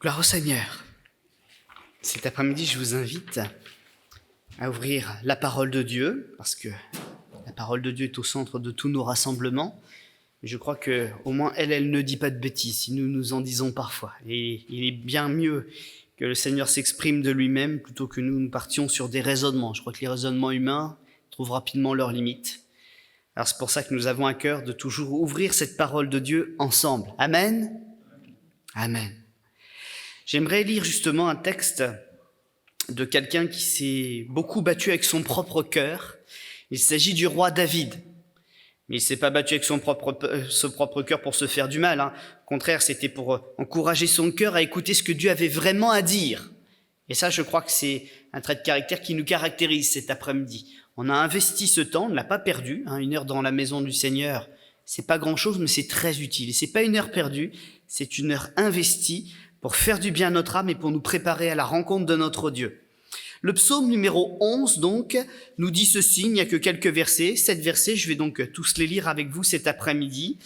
Gloire au Seigneur. Cet après-midi, je vous invite à ouvrir la parole de Dieu, parce que la parole de Dieu est au centre de tous nos rassemblements. Je crois que au moins elle ne dit pas de bêtises, si nous nous en disons parfois. Et il est bien mieux que le Seigneur s'exprime de lui-même plutôt que nous partions sur des raisonnements. Je crois que les raisonnements humains trouvent rapidement leurs limites. Alors c'est pour ça que nous avons à cœur de toujours ouvrir cette parole de Dieu ensemble. Amen. Amen. J'aimerais lire justement un texte de quelqu'un qui s'est beaucoup battu avec son propre cœur. Il s'agit du roi David. Mais il s'est pas battu avec son propre cœur pour se faire du mal. Au contraire, c'était pour encourager son cœur à écouter ce que Dieu avait vraiment à dire. Et ça, je crois que c'est un trait de caractère qui nous caractérise cet après-midi. On a investi ce temps, on ne l'a pas perdu. 1 heure dans la maison du Seigneur, c'est pas grand-chose, mais c'est très utile. Et c'est pas 1 heure perdue, c'est 1 heure investie pour faire du bien à notre âme et pour nous préparer à la rencontre de notre Dieu. Le psaume numéro 11, donc, nous dit ceci, il n'y a que quelques versets, 7 versets, je vais donc tous les lire avec vous cet après-midi.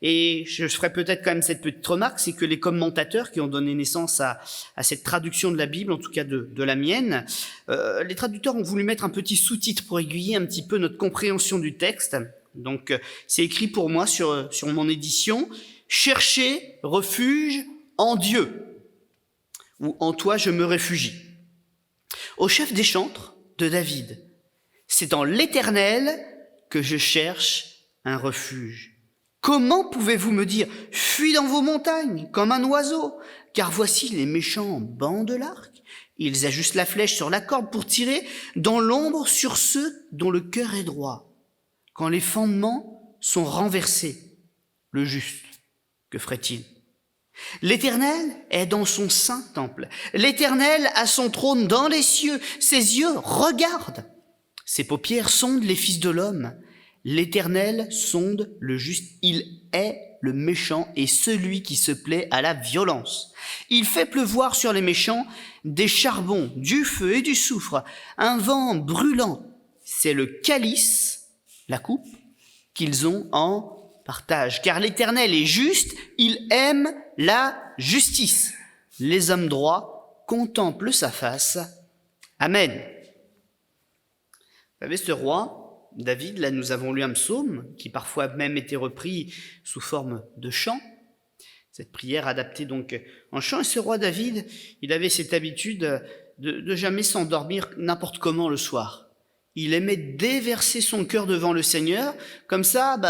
Et je ferai peut-être quand même cette petite remarque, c'est que les commentateurs qui ont donné naissance à cette traduction de la Bible, en tout cas de la mienne, les traducteurs ont voulu mettre un petit sous-titre pour aiguiller un petit peu notre compréhension du texte. Donc, c'est écrit pour moi sur mon édition, « Cherchez refuge en Dieu » ou « En toi je me réfugie ». Au chef des chantres de David, c'est dans l'Éternel que je cherche un refuge. Comment pouvez-vous me dire, fuis dans vos montagnes comme un oiseau, car voici les méchants bandent l'arc. Ils ajustent la flèche sur la corde pour tirer dans l'ombre sur ceux dont le cœur est droit. Quand les fondements sont renversés, le juste, que ferait-il? L'Éternel est dans son saint temple. L'Éternel a son trône dans les cieux. Ses yeux regardent. Ses paupières sondent les fils de l'homme. L'Éternel sonde le juste. Il est le méchant et celui qui se plaît à la violence. Il fait pleuvoir sur les méchants des charbons, du feu et du soufre, un vent brûlant. C'est le calice, la coupe, qu'ils ont en partage. Car l'Éternel est juste, il aime la justice. Les hommes droits contemplent sa face. Amen. Vous savez, ce roi, David, là nous avons lu un psaume qui parfois même était repris sous forme de chant. Cette prière adaptée donc en chant. Et ce roi David, il avait cette habitude de jamais s'endormir n'importe comment le soir. Il aimait déverser son cœur devant le Seigneur. Comme ça,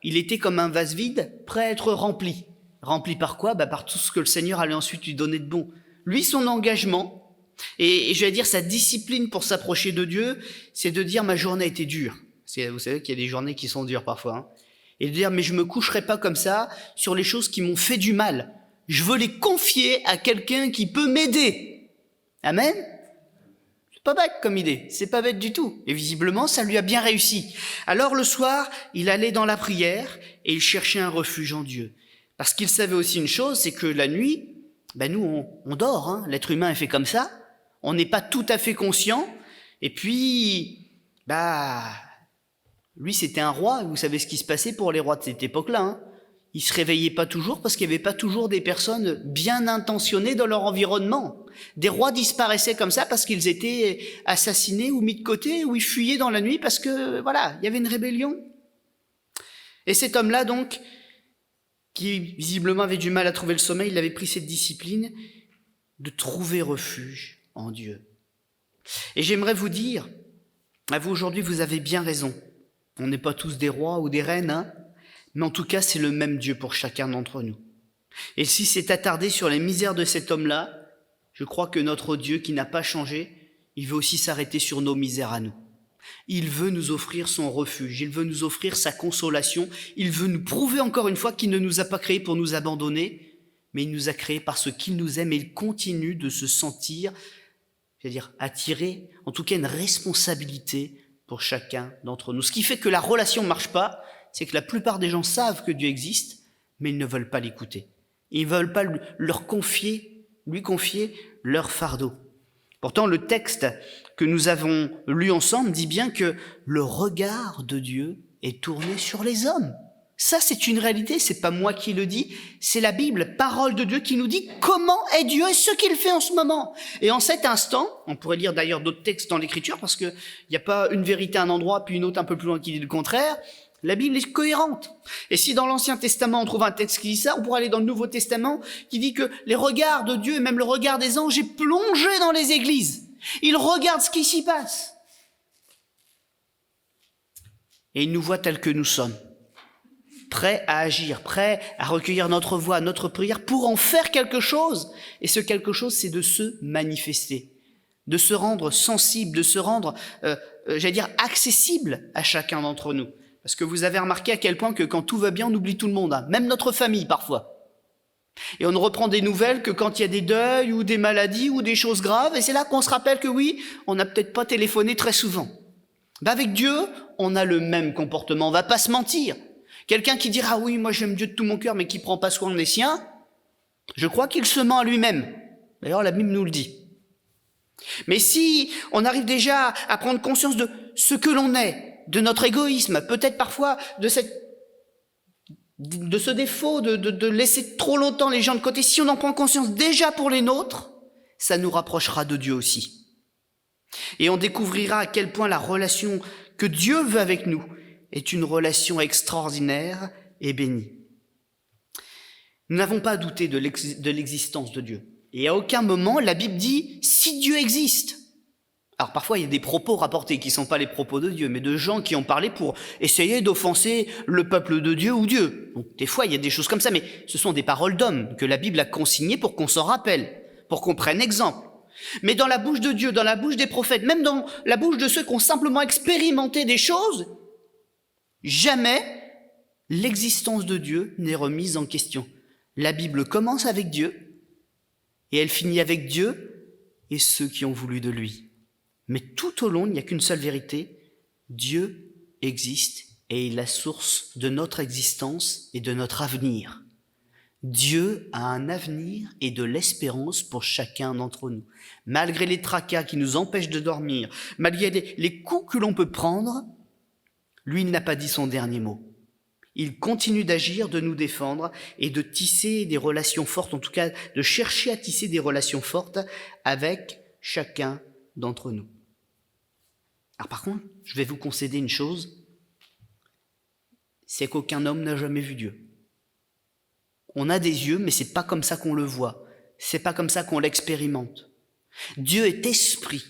il était comme un vase vide, prêt à être rempli. Rempli par quoi? Par tout ce que le Seigneur allait ensuite lui donner de bon. Lui, son engagement, et je vais dire sa discipline pour s'approcher de Dieu, c'est de dire ma journée a été dure. Vous savez qu'il y a des journées qui sont dures parfois. Et de dire mais je me coucherai pas comme ça sur les choses qui m'ont fait du mal. Je veux les confier à quelqu'un qui peut m'aider. Amen? C'est pas bête comme idée, c'est pas bête du tout. Et visiblement, ça lui a bien réussi. Alors le soir, il allait dans la prière et il cherchait un refuge en Dieu. Parce qu'il savait aussi une chose, c'est que la nuit, nous, on dort. L'être humain est fait comme ça. On n'est pas tout à fait conscient. Et puis, lui, c'était un roi. Vous savez ce qui se passait pour les rois de cette époque-là. Ils se réveillaient pas toujours parce qu'il n'y avait pas toujours des personnes bien intentionnées dans leur environnement. Des rois disparaissaient comme ça parce qu'ils étaient assassinés ou mis de côté ou ils fuyaient dans la nuit parce que, il y avait une rébellion. Et cet homme-là, donc, qui visiblement avait du mal à trouver le sommeil, il avait pris cette discipline de trouver refuge en Dieu. Et j'aimerais vous dire, à vous aujourd'hui, vous avez bien raison. On n'est pas tous des rois ou des reines, mais en tout cas, c'est le même Dieu pour chacun d'entre nous. Et si c'est attardé sur les misères de cet homme-là, je crois que notre Dieu, qui n'a pas changé, il veut aussi s'arrêter sur nos misères à nous. Il veut nous offrir son refuge, il veut nous offrir sa consolation, il veut nous prouver encore une fois qu'il ne nous a pas créés pour nous abandonner, mais il nous a créés parce qu'il nous aime et il continue de se sentir, attiré, en tout cas une responsabilité pour chacun d'entre nous. Ce qui fait que la relation ne marche pas, c'est que la plupart des gens savent que Dieu existe, mais ils ne veulent pas l'écouter. Ils ne veulent pas lui confier leur fardeau. Pourtant, le texte que nous avons lu ensemble dit bien que le regard de Dieu est tourné sur les hommes. Ça, c'est une réalité, c'est pas moi qui le dis, c'est la Bible, parole de Dieu qui nous dit comment est Dieu et ce qu'il fait en ce moment. Et en cet instant, on pourrait lire d'ailleurs d'autres textes dans l'Écriture parce qu'il n'y a pas une vérité à un endroit puis une autre un peu plus loin qui dit le contraire. La Bible est cohérente. Et si dans l'Ancien Testament on trouve un texte qui dit ça, on pourrait aller dans le Nouveau Testament qui dit que les regards de Dieu et même le regard des anges est plongé dans les églises. Ils regardent ce qui s'y passe. Et ils nous voient tels que nous sommes. Prêt à agir, prêt à recueillir notre voix, notre prière pour en faire quelque chose. Et ce quelque chose, c'est de se manifester, de se rendre sensible, de se rendre, accessible à chacun d'entre nous. Parce que vous avez remarqué à quel point que quand tout va bien, on oublie tout le monde, hein, même notre famille parfois. Et on ne reprend des nouvelles que quand il y a des deuils ou des maladies ou des choses graves. Et c'est là qu'on se rappelle que oui, on n'a peut-être pas téléphoné très souvent. Avec Dieu, on a le même comportement, on va pas se mentir. Quelqu'un qui dira « oui, moi j'aime Dieu de tout mon cœur » mais qui prend pas soin des siens, je crois qu'il se ment à lui-même. D'ailleurs, la Bible nous le dit. Mais si on arrive déjà à prendre conscience de ce que l'on est, de notre égoïsme, peut-être parfois de ce défaut de laisser trop longtemps les gens de côté, si on en prend conscience déjà pour les nôtres, ça nous rapprochera de Dieu aussi. Et on découvrira à quel point la relation que Dieu veut avec nous est une relation extraordinaire et bénie. Nous n'avons pas douté de l'existence de Dieu. Et à aucun moment, la Bible dit « si Dieu existe ». Alors parfois, il y a des propos rapportés qui ne sont pas les propos de Dieu, mais de gens qui ont parlé pour essayer d'offenser le peuple de Dieu ou Dieu. Donc des fois, il y a des choses comme ça, mais ce sont des paroles d'hommes que la Bible a consignées pour qu'on s'en rappelle, pour qu'on prenne exemple. Mais dans la bouche de Dieu, dans la bouche des prophètes, même dans la bouche de ceux qui ont simplement expérimenté des choses, jamais l'existence de Dieu n'est remise en question. La Bible commence avec Dieu et elle finit avec Dieu et ceux qui ont voulu de lui. Mais tout au long, il n'y a qu'une seule vérité. Dieu existe et il est la source de notre existence et de notre avenir. Dieu a un avenir et de l'espérance pour chacun d'entre nous. Malgré les tracas qui nous empêchent de dormir, malgré les coups que l'on peut prendre, lui, il n'a pas dit son dernier mot. Il continue d'agir, de nous défendre et de tisser des relations fortes, en tout cas de chercher à tisser des relations fortes avec chacun d'entre nous. Alors par contre, je vais vous concéder une chose, c'est qu'aucun homme n'a jamais vu Dieu. On a des yeux, mais c'est pas comme ça qu'on le voit. C'est pas comme ça qu'on l'expérimente. Dieu est esprit.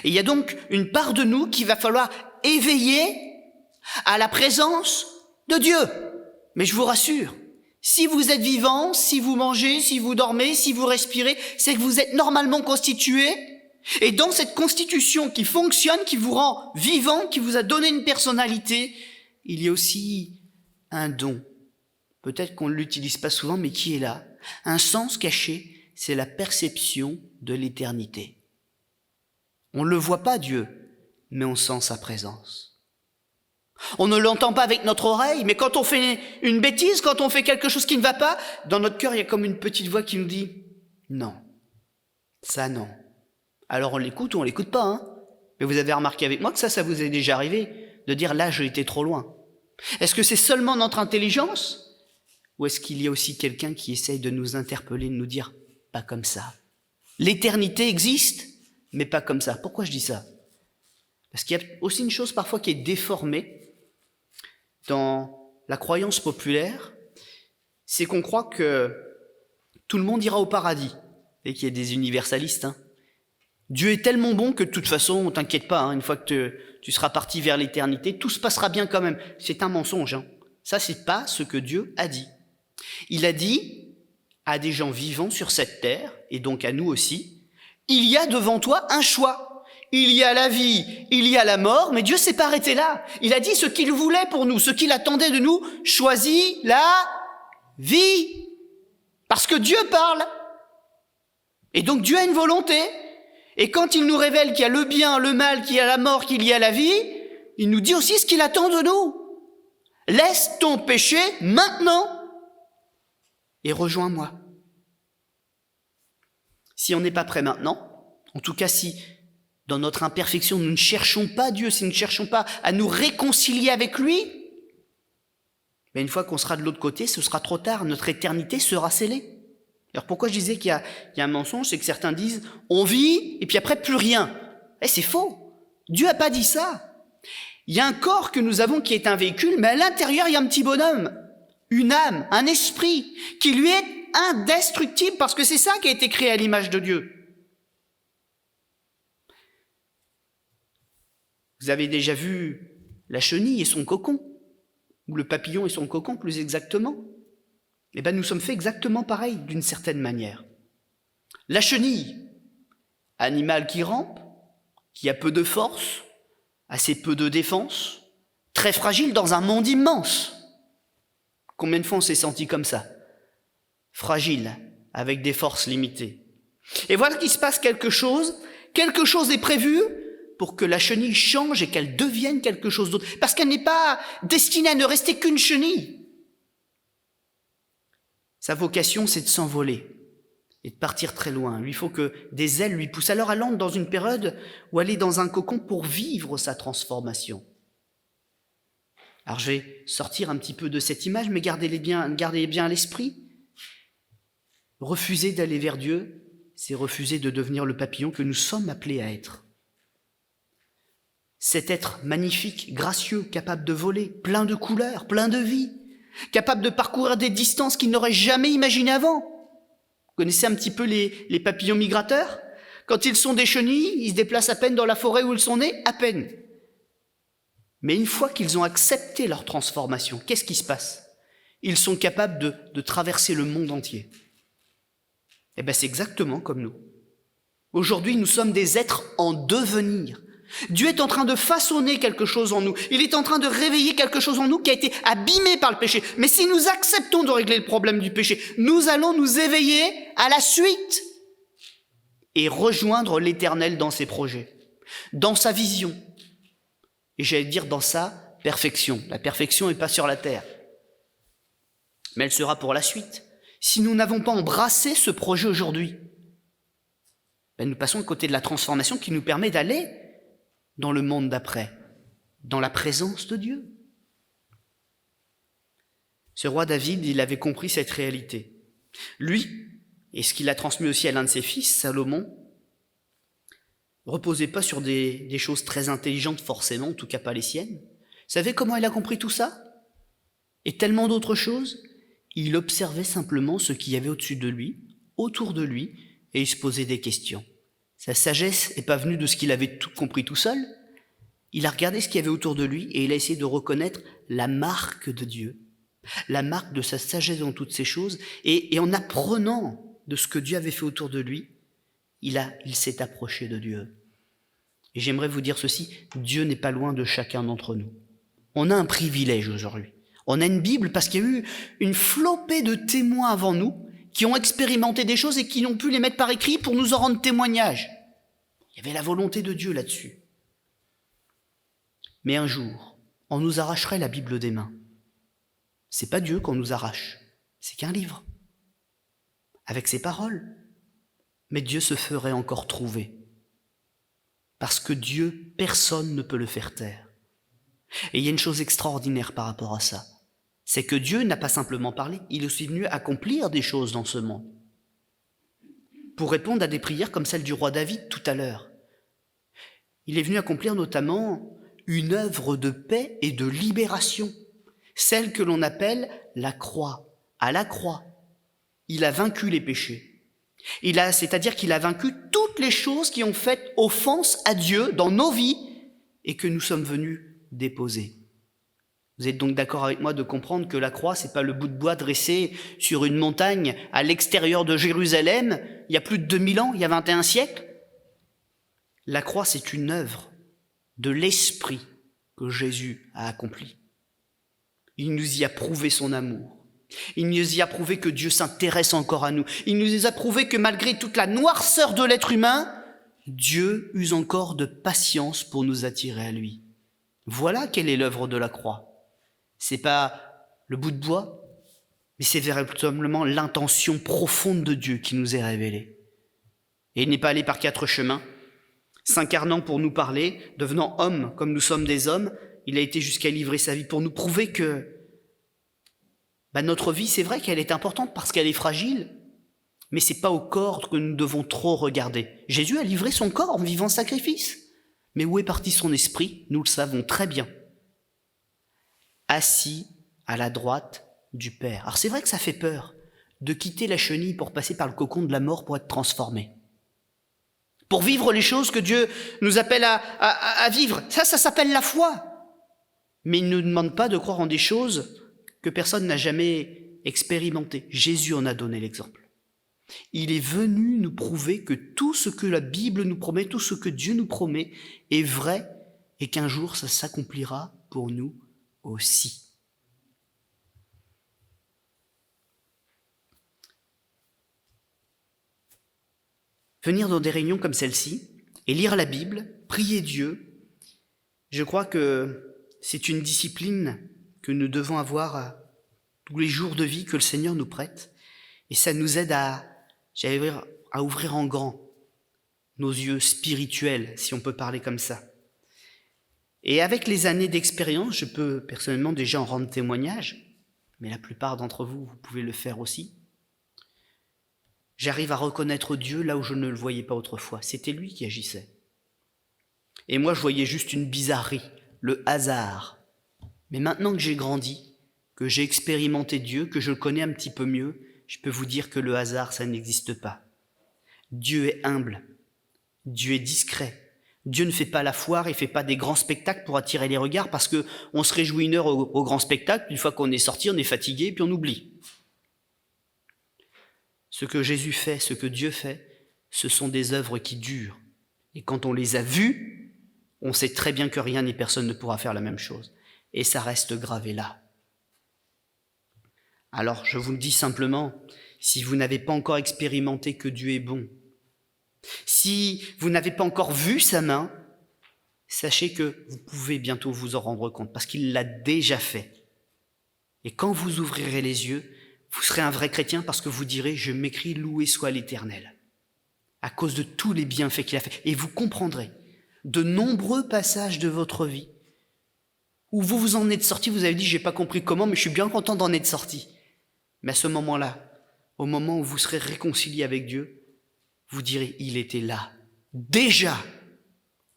Et il y a donc une part de nous qu'il va falloir éveiller à la présence de Dieu. Mais je vous rassure, si vous êtes vivant, si vous mangez, si vous dormez, si vous respirez, c'est que vous êtes normalement constitué. Et dans cette constitution qui fonctionne, qui vous rend vivant, qui vous a donné une personnalité, il y a aussi un don. Peut-être qu'on ne l'utilise pas souvent, mais qui est là. Un sens caché, c'est la perception de l'éternité. On ne le voit pas, Dieu, mais on sent sa présence. On ne l'entend pas avec notre oreille, mais quand on fait une bêtise, quand on fait quelque chose qui ne va pas, dans notre cœur, il y a comme une petite voix qui nous dit « non, ça non ». Alors on l'écoute ou on l'écoute pas, hein. Mais vous avez remarqué avec moi que ça vous est déjà arrivé, de dire « là, j'ai été trop loin ». Est-ce que c'est seulement notre intelligence ? Ou est-ce qu'il y a aussi quelqu'un qui essaye de nous interpeller, de nous dire « pas comme ça ». L'éternité existe, mais pas comme ça. Pourquoi je dis ça ? Parce qu'il y a aussi une chose parfois qui est déformée dans la croyance populaire, c'est qu'on croit que tout le monde ira au paradis, et qu'il y a des universalistes. Hein. Dieu est tellement bon que de toute façon, t'inquiète pas, hein, une fois que tu seras parti vers l'éternité, tout se passera bien quand même. C'est un mensonge. Hein. Ça, c'est pas ce que Dieu a dit. Il a dit à des gens vivants sur cette terre, et donc à nous aussi, il y a devant toi un choix. Il y a la vie, il y a la mort, mais Dieu s'est pas arrêté là. Il a dit ce qu'il voulait pour nous, ce qu'il attendait de nous, choisis la vie. Parce que Dieu parle. Et donc Dieu a une volonté. Et quand il nous révèle qu'il y a le bien, le mal, qu'il y a la mort, qu'il y a la vie, il nous dit aussi ce qu'il attend de nous. Laisse ton péché maintenant et rejoins-moi. Si on n'est pas prêt maintenant, en tout cas si dans notre imperfection nous ne cherchons pas Dieu, si nous ne cherchons pas à nous réconcilier avec lui, Mais une fois qu'on sera de l'autre côté, ce sera trop tard, notre éternité sera scellée. Alors pourquoi je disais qu'il y a un mensonge, c'est que certains disent « on vit et puis après plus rien ». C'est faux. Dieu n'a pas dit ça. Il y a un corps que nous avons qui est un véhicule, mais à l'intérieur, il y a un petit bonhomme, une âme, un esprit, qui lui est indestructible, parce que c'est ça qui a été créé à l'image de Dieu. Vous avez déjà vu la chenille et son cocon, ou le papillon et son cocon plus exactement. Eh bien, nous sommes faits exactement pareil, d'une certaine manière. La chenille, animal qui rampe, qui a peu de force, assez peu de défense, très fragile dans un monde immense. Combien de fois on s'est senti comme ça? Fragile, avec des forces limitées. Et voilà qu'il se passe quelque chose est prévu pour que la chenille change et qu'elle devienne quelque chose d'autre. Parce qu'elle n'est pas destinée à ne rester qu'une chenille. Sa vocation, c'est de s'envoler et de partir très loin. Il faut que des ailes lui poussent. Alors elle entre dans une période où elle est dans un cocon pour vivre sa transformation. Alors je vais sortir un petit peu de cette image, mais gardez-les bien à l'esprit. Refuser d'aller vers Dieu, c'est refuser de devenir le papillon que nous sommes appelés à être. Cet être magnifique, gracieux, capable de voler, plein de couleurs, plein de vie, capable de parcourir des distances qu'il n'aurait jamais imaginées avant. Vous connaissez un petit peu les papillons migrateurs? Quand ils sont des chenilles, ils se déplacent à peine dans la forêt où ils sont nés, à peine. Mais une fois qu'ils ont accepté leur transformation, qu'est-ce qui se passe? Ils sont capables de traverser le monde entier. Eh bien, c'est exactement comme nous. Aujourd'hui, nous sommes des êtres en devenir. Dieu est en train de façonner quelque chose en nous. Il est en train de réveiller quelque chose en nous qui a été abîmé par le péché. Mais si nous acceptons de régler le problème du péché, nous allons nous éveiller à la suite et rejoindre l'Éternel dans ses projets, dans sa vision. Et j'allais dire dans sa perfection. La perfection n'est pas sur la terre, mais elle sera pour la suite. Si nous n'avons pas embrassé ce projet aujourd'hui, nous passons à côté de la transformation qui nous permet d'aller dans le monde d'après, dans la présence de Dieu. Ce roi David, il avait compris cette réalité. Lui, et ce qu'il a transmis aussi à l'un de ses fils, Salomon, reposait pas sur des choses très intelligentes forcément, en tout cas pas les siennes. Vous savez comment il a compris tout ça? Et tellement d'autres choses? Il observait simplement ce qu'il y avait au-dessus de lui, autour de lui, et il se posait des questions. Sa sagesse n'est pas venue de ce qu'il avait tout compris tout seul. Il a regardé ce qu'il y avait autour de lui et il a essayé de reconnaître la marque de Dieu, la marque de sa sagesse dans toutes ces choses. Et en apprenant de ce que Dieu avait fait autour de lui, il s'est approché de Dieu. Et j'aimerais vous dire ceci, Dieu n'est pas loin de chacun d'entre nous. On a un privilège aujourd'hui. On a une Bible parce qu'il y a eu une flopée de témoins avant nous qui ont expérimenté des choses et qui n'ont pu les mettre par écrit pour nous en rendre témoignage. Il y avait la volonté de Dieu là-dessus. Mais un jour, on nous arracherait la Bible des mains. C'est pas Dieu qu'on nous arrache, c'est qu'un livre, avec ses paroles. Mais Dieu se ferait encore trouver. Parce que Dieu, personne ne peut le faire taire. Et il y a une chose extraordinaire par rapport à ça. C'est que Dieu n'a pas simplement parlé, il est aussi venu accomplir des choses dans ce monde. Pour répondre à des prières comme celle du roi David tout à l'heure. Il est venu accomplir notamment une œuvre de paix et de libération, celle que l'on appelle la croix. À la croix, il a vaincu les péchés. C'est-à-dire qu'il a vaincu toutes les choses qui ont fait offense à Dieu dans nos vies et que nous sommes venus déposer. Vous êtes donc d'accord avec moi de comprendre que la croix, c'est pas le bout de bois dressé sur une montagne à l'extérieur de Jérusalem, il y a plus de 2000 ans, il y a 21 siècles. La croix, c'est une œuvre de l'Esprit que Jésus a accomplie. Il nous y a prouvé son amour. Il nous y a prouvé que Dieu s'intéresse encore à nous. Il nous a prouvé que malgré toute la noirceur de l'être humain, Dieu use encore de patience pour nous attirer à lui. Voilà quelle est l'œuvre de la croix. C'est pas le bout de bois, mais c'est véritablement l'intention profonde de Dieu qui nous est révélée. Et il n'est pas allé par 4 chemins, s'incarnant pour nous parler, devenant homme comme nous sommes des hommes, il a été jusqu'à livrer sa vie pour nous prouver que notre vie, c'est vrai qu'elle est importante parce qu'elle est fragile, mais c'est pas au corps que nous devons trop regarder. Jésus a livré son corps en vivant sacrifice. Mais où est parti son esprit? Nous le savons très bien. Assis à la droite du Père. Alors c'est vrai que ça fait peur de quitter la chenille pour passer par le cocon de la mort pour être transformé. Pour vivre les choses que Dieu nous appelle à vivre. Ça s'appelle la foi. Mais il ne nous demande pas de croire en des choses que personne n'a jamais expérimentées. Jésus en a donné l'exemple. Il est venu nous prouver que tout ce que la Bible nous promet, tout ce que Dieu nous promet est vrai et qu'un jour ça s'accomplira pour nous aussi. Venir dans des réunions comme celle-ci et lire la Bible, prier Dieu, je crois que c'est une discipline que nous devons avoir tous les jours de vie que le Seigneur nous prête et ça nous aide à ouvrir en grand nos yeux spirituels, si on peut parler comme ça. Et avec les années d'expérience, je peux personnellement déjà en rendre témoignage, mais la plupart d'entre vous, vous pouvez le faire aussi. J'arrive à reconnaître Dieu là où je ne le voyais pas autrefois. C'était lui qui agissait. Et moi, je voyais juste une bizarrerie, le hasard. Mais maintenant que j'ai grandi, que j'ai expérimenté Dieu, que je le connais un petit peu mieux, je peux vous dire que le hasard, ça n'existe pas. Dieu est humble. Dieu est discret. Dieu ne fait pas la foire, il ne fait pas des grands spectacles pour attirer les regards parce qu'on se réjouit une heure au grand spectacle, une fois qu'on est sorti, on est fatigué, puis on oublie. Ce que Jésus fait, ce que Dieu fait, ce sont des œuvres qui durent. Et quand on les a vues, on sait très bien que rien ni personne ne pourra faire la même chose. Et ça reste gravé là. Alors, je vous le dis simplement, si vous n'avez pas encore expérimenté que Dieu est bon, si vous n'avez pas encore vu sa main, sachez que vous pouvez bientôt vous en rendre compte, parce qu'il l'a déjà fait. Et quand vous ouvrirez les yeux, vous serez un vrai chrétien parce que vous direz « Je m'écris loué soit l'Éternel » à cause de tous les bienfaits qu'il a fait. Et vous comprendrez de nombreux passages de votre vie où vous vous en êtes sorti, vous avez dit « J'ai pas compris comment, mais je suis bien content d'en être sorti ». Mais à ce moment-là, au moment où vous serez réconcilié avec Dieu, vous direz « Il était là. Déjà,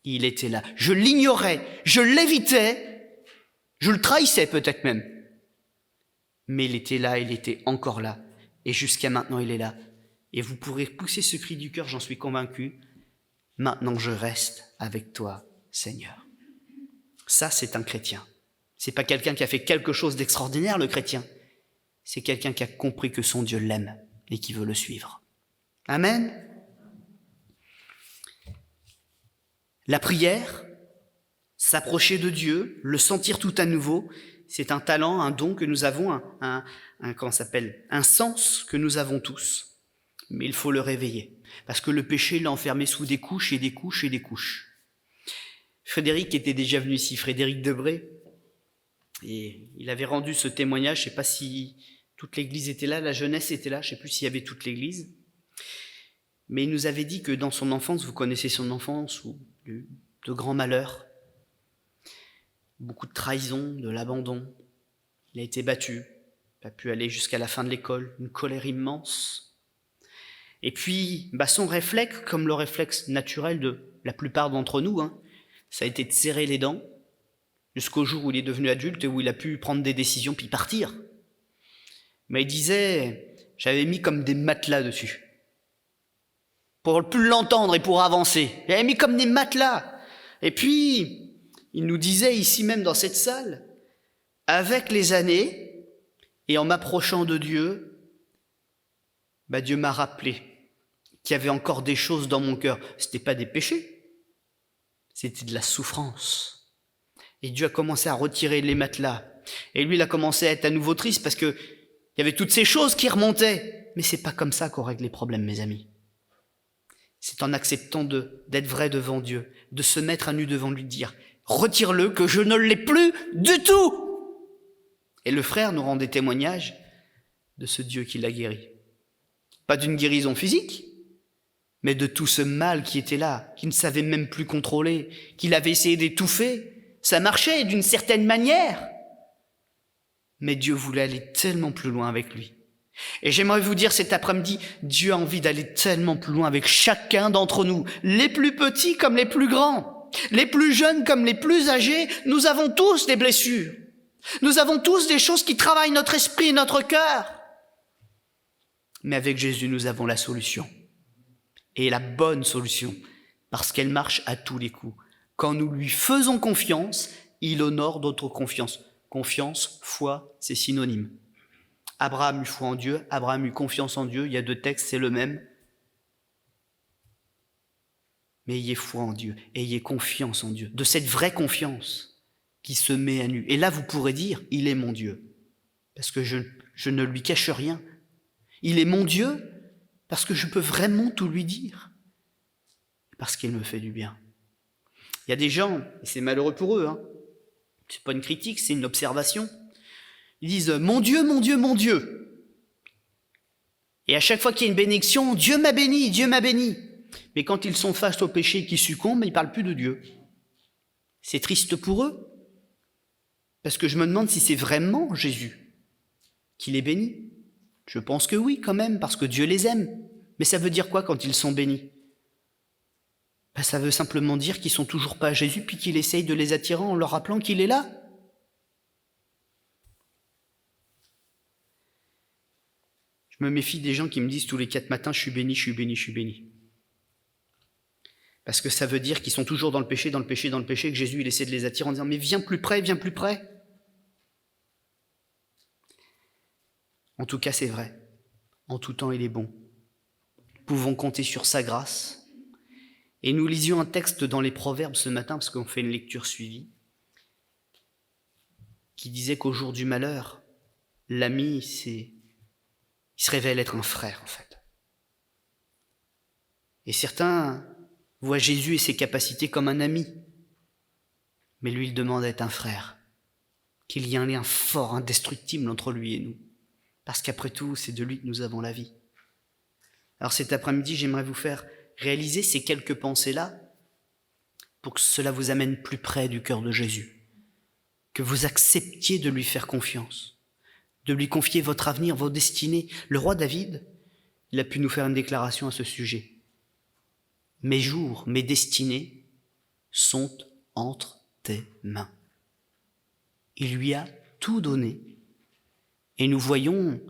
il était là. Je l'ignorais, je l'évitais, je le trahissais peut-être même. Mais il était là, il était encore là. Et jusqu'à maintenant, il est là. Et vous pourrez pousser ce cri du cœur, j'en suis convaincu. Maintenant, je reste avec toi, Seigneur. » Ça, c'est un chrétien. C'est pas quelqu'un qui a fait quelque chose d'extraordinaire, le chrétien. C'est quelqu'un qui a compris que son Dieu l'aime et qui veut le suivre. Amen. La prière, s'approcher de Dieu, le sentir tout à nouveau, c'est un talent, un don que nous avons, un sens que nous avons tous. Mais il faut le réveiller, parce que le péché l'a enfermé sous des couches et des couches et des couches. Frédéric était déjà venu ici, Frédéric Debré, et il avait rendu ce témoignage, je ne sais pas si toute l'église était là, la jeunesse était là, je ne sais plus s'il y avait toute l'église, mais il nous avait dit que dans son enfance, vous connaissez son enfance, ou de grands malheurs, beaucoup de trahison, de l'abandon, il a été battu, pas pu aller jusqu'à la fin de l'école, une colère immense. Et puis, son réflexe, comme le réflexe naturel de la plupart d'entre nous, ça a été de serrer les dents, jusqu'au jour où il est devenu adulte et où il a pu prendre des décisions puis partir. Mais il disait, j'avais mis comme des matelas dessus. Pour plus l'entendre et pour avancer. J'avais mis comme des matelas. Et puis, il nous disait ici même dans cette salle, avec les années, et en m'approchant de Dieu, Dieu m'a rappelé qu'il y avait encore des choses dans mon cœur. Ce n'était pas des péchés, c'était de la souffrance. Et Dieu a commencé à retirer les matelas. Et lui, il a commencé à être à nouveau triste parce qu'il y avait toutes ces choses qui remontaient. Mais c'est pas comme ça qu'on règle les problèmes, mes amis. C'est en acceptant d'être vrai devant Dieu, de se mettre à nu devant lui, de dire « Retire-le, que je ne l'ai plus du tout !» Et le frère nous rend des témoignages de ce Dieu qui l'a guéri. Pas d'une guérison physique, mais de tout ce mal qui était là, qu'il ne savait même plus contrôler, qu'il avait essayé d'étouffer. Ça marchait d'une certaine manière. Mais Dieu voulait aller tellement plus loin avec lui. Et j'aimerais vous dire cet après-midi, Dieu a envie d'aller tellement plus loin avec chacun d'entre nous, les plus petits comme les plus grands, les plus jeunes comme les plus âgés. Nous avons tous des blessures. Nous avons tous des choses qui travaillent notre esprit et notre cœur. Mais avec Jésus, nous avons la solution. Et la bonne solution, parce qu'elle marche à tous les coups. Quand nous lui faisons confiance, il honore notre confiance. Confiance, foi, c'est synonyme. Abraham eut foi en Dieu, Abraham eut confiance en Dieu, il y a 2 textes, c'est le même. Mais ayez foi en Dieu, ayez confiance en Dieu, de cette vraie confiance qui se met à nu. Et là, vous pourrez dire, il est mon Dieu, parce que je ne lui cache rien. Il est mon Dieu, parce que je peux vraiment tout lui dire, parce qu'il me fait du bien. Il y a des gens, et c'est malheureux pour eux, c'est pas une critique, c'est une observation. Ils disent « Mon Dieu, mon Dieu, mon Dieu ». Et à chaque fois qu'il y a une bénédiction, « Dieu m'a béni, Dieu m'a béni ». Mais quand ils sont face au péché qui succombent, ils ne parlent plus de Dieu. C'est triste pour eux. Parce que je me demande si c'est vraiment Jésus qui les bénit. Je pense que oui, quand même, parce que Dieu les aime. Mais ça veut dire quoi quand ils sont bénis ? Ça veut simplement dire qu'ils ne sont toujours pas à Jésus, puis qu'il essaye de les attirer en leur rappelant qu'il est là. Je me méfie des gens qui me disent tous les 4 matins « je suis béni, je suis béni, je suis béni ». Parce que ça veut dire qu'ils sont toujours dans le péché, dans le péché, dans le péché, que Jésus il essaie de les attirer en disant « mais viens plus près, viens plus près ». En tout cas, c'est vrai. En tout temps, il est bon. Nous pouvons compter sur sa grâce. Et nous lisions un texte dans les Proverbes ce matin, parce qu'on fait une lecture suivie, qui disait qu'au jour du malheur, l'ami, il se révèle être un frère, en fait. Et certains voient Jésus et ses capacités comme un ami. Mais lui, il demande d'être un frère. Qu'il y ait un lien fort, indestructible entre lui et nous. Parce qu'après tout, c'est de lui que nous avons la vie. Alors cet après-midi, j'aimerais vous faire réaliser ces quelques pensées-là pour que cela vous amène plus près du cœur de Jésus. Que vous acceptiez de lui faire confiance. De lui confier votre avenir, vos destinées. Le roi David, il a pu nous faire une déclaration à ce sujet. Mes jours, mes destinées sont entre tes mains. Il lui a tout donné. Et nous voyons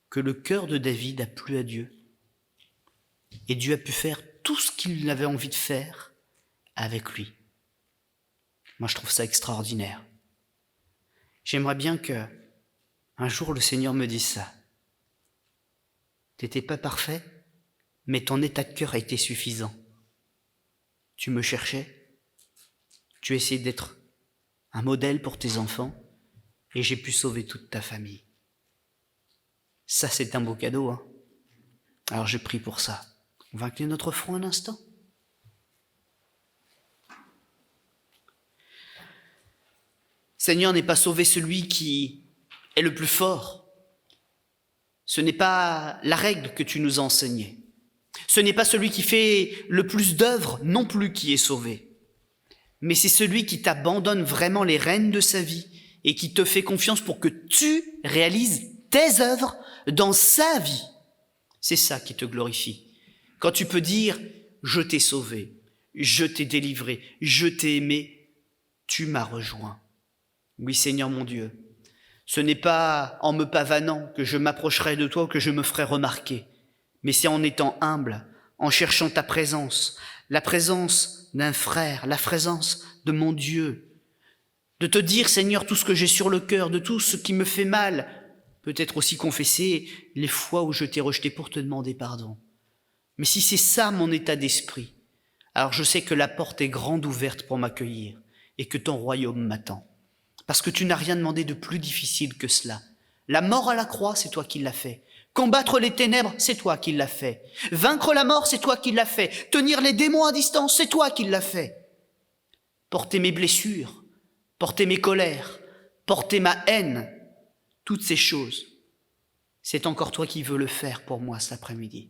que le cœur de David a plu à Dieu. Et Dieu a pu faire tout ce qu'il avait envie de faire avec lui. Moi, je trouve ça extraordinaire. J'aimerais bien que un jour le Seigneur me dise ça. T'étais pas parfait, mais ton état de cœur a été suffisant. Tu me cherchais, tu essayais d'être un modèle pour tes enfants, et j'ai pu sauver toute ta famille. Ça, c'est un beau cadeau, Alors je prie pour ça. On va incliner notre front un instant. Seigneur, n'est pas sauvé celui qui est le plus fort. Ce n'est pas la règle que tu nous as enseignée. Ce n'est pas celui qui fait le plus d'œuvres non plus qui est sauvé. Mais c'est celui qui t'abandonne vraiment les rênes de sa vie et qui te fait confiance pour que tu réalises tes œuvres dans sa vie. C'est ça qui te glorifie. Quand tu peux dire « je t'ai sauvé, je t'ai délivré, je t'ai aimé, tu m'as rejoint ». Oui Seigneur mon Dieu, ce n'est pas en me pavanant que je m'approcherai de toi ou que je me ferai remarquer, mais c'est en étant humble, en cherchant ta présence, la présence d'un frère, la présence de mon Dieu, de te dire Seigneur tout ce que j'ai sur le cœur, de tout ce qui me fait mal, peut-être aussi confesser les fois où je t'ai rejeté pour te demander pardon. Mais si c'est ça mon état d'esprit, alors je sais que la porte est grande ouverte pour m'accueillir et que ton royaume m'attend. Parce que tu n'as rien demandé de plus difficile que cela. La mort à la croix, c'est toi qui l'as fait. Combattre les ténèbres, c'est toi qui l'as fait. Vaincre la mort, c'est toi qui l'as fait. Tenir les démons à distance, c'est toi qui l'as fait. Porter mes blessures, porter mes colères, porter ma haine, toutes ces choses, c'est encore toi qui veux le faire pour moi cet après-midi.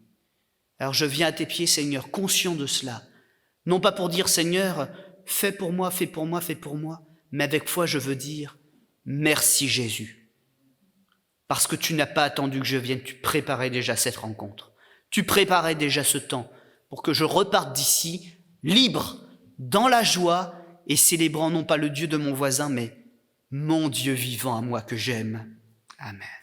Alors je viens à tes pieds, Seigneur, conscient de cela. Non pas pour dire, Seigneur, fais pour moi, fais pour moi, fais pour moi, mais avec foi je veux dire, merci Jésus. parce que tu n'as pas attendu que je vienne, tu préparais déjà cette rencontre. Tu préparais déjà ce temps pour que je reparte d'ici libre, dans la joie et célébrant non pas le Dieu de mon voisin, mais mon Dieu vivant à moi que j'aime. Amen.